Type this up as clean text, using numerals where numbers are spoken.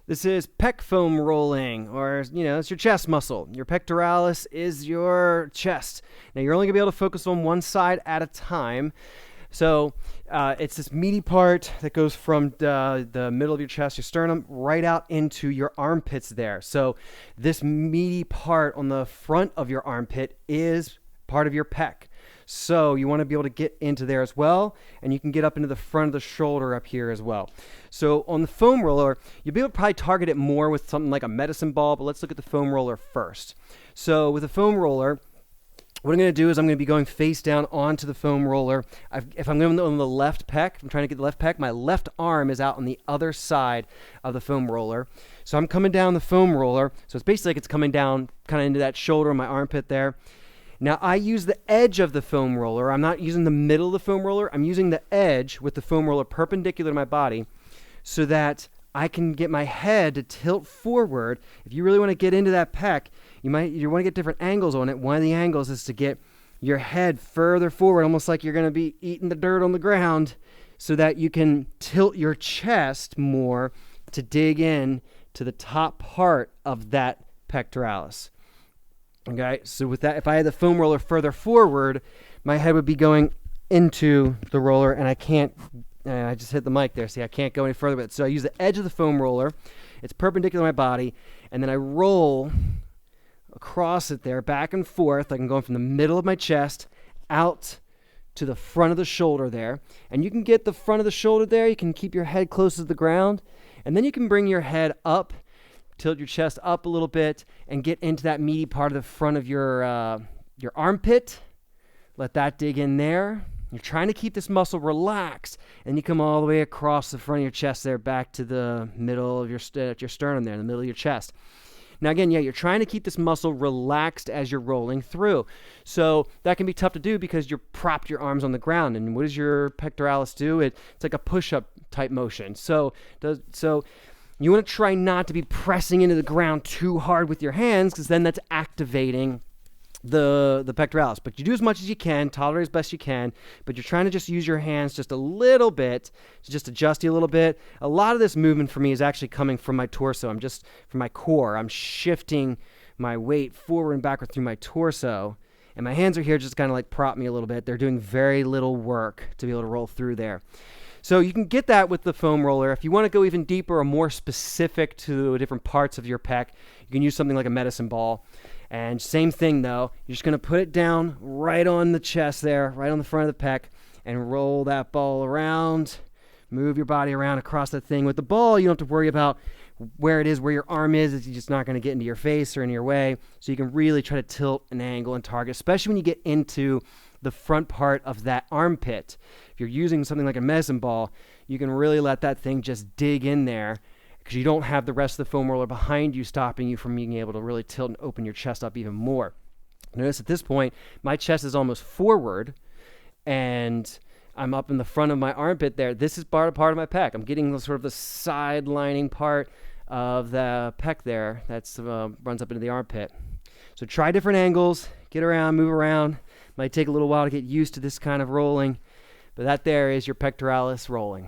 This is pec foam rolling, or, it's your chest muscle. Your pectoralis is your chest. Now, you're only going to be able to focus on one side at a time. So it's this meaty part that goes from the middle of your chest, your sternum, right out into your armpits there. So this meaty part on the front of your armpit is part of your pec. So you want to be able to get into there as well, and you can get up into the front of the shoulder up here as well. So on the foam roller, you'll be able to probably target it more with something like a medicine ball, but let's look at the foam roller first. So with a foam roller, what I'm going to do is I'm going to be going face down onto the foam roller. If I'm going on the left pec, I'm trying to get the left pec, my left arm is out on the other side of the foam roller. So I'm coming down the foam roller. So it's basically like it's coming down kind of into that shoulder, my armpit there. Now, I use the edge of the foam roller. I'm not using the middle of the foam roller. I'm using the edge with the foam roller perpendicular to my body so that I can get my head to tilt forward. If you really want to get into that pec, you want to get different angles on it. One of the angles is to get your head further forward, almost like you're going to be eating the dirt on the ground, so that you can tilt your chest more to dig in to the top part of that pectoralis. Okay, so with that, if I had the foam roller further forward, my head would be going into the roller, and I can't, I just hit the mic there. See, I can't go any further with it. So I use the edge of the foam roller. It's perpendicular to my body, and then I roll across it there, back and forth. Like I'm going from the middle of my chest out to the front of the shoulder there. And you can get the front of the shoulder there. You can keep your head close to the ground, and then you can bring your head up, tilt your chest up a little bit, and get into that meaty part of the front of your armpit. Let that dig in there. You're trying to keep this muscle relaxed, and you come all the way across the front of your chest there, back to the middle of your sternum there, in the middle of your chest. Now, again, you're trying to keep this muscle relaxed as you're rolling through. So that can be tough to do because you're propped your arms on the ground. And what does your pectoralis do? It's like a push-up type motion. So you want to try not to be pressing into the ground too hard with your hands, because then that's activating the pectoralis. But you do as much as you can, tolerate as best you can, but you're trying to just use your hands just a little bit to just adjust you a little bit. A lot of this movement for me is actually coming from my torso. From my core. I'm shifting my weight forward and backward through my torso, and my hands are here just kind of like prop me a little bit. They're doing very little work to be able to roll through there. So you can get that with the foam roller. If you want to go even deeper or more specific to different parts of your pec, you can use something like a medicine ball. And same thing though, you're just going to put it down right on the chest there, right on the front of the pec, and roll that ball around. Move your body around across that thing. With the ball, you don't have to worry about where it is, where your arm is. It's just not going to get into your face or in your way. So you can really try to tilt an angle and target, especially when you get into the front part of that armpit. If you're using something like a medicine ball, you can really let that thing just dig in there, because you don't have the rest of the foam roller behind you stopping you from being able to really tilt and open your chest up even more. Notice at this point, my chest is almost forward, and I'm up in the front of my armpit there. This is part of my pec. I'm getting sort of the side lining part of the pec there that's runs up into the armpit. So try different angles, get around, move around. Might take a little while to get used to this kind of rolling, but that there is your pectoralis rolling.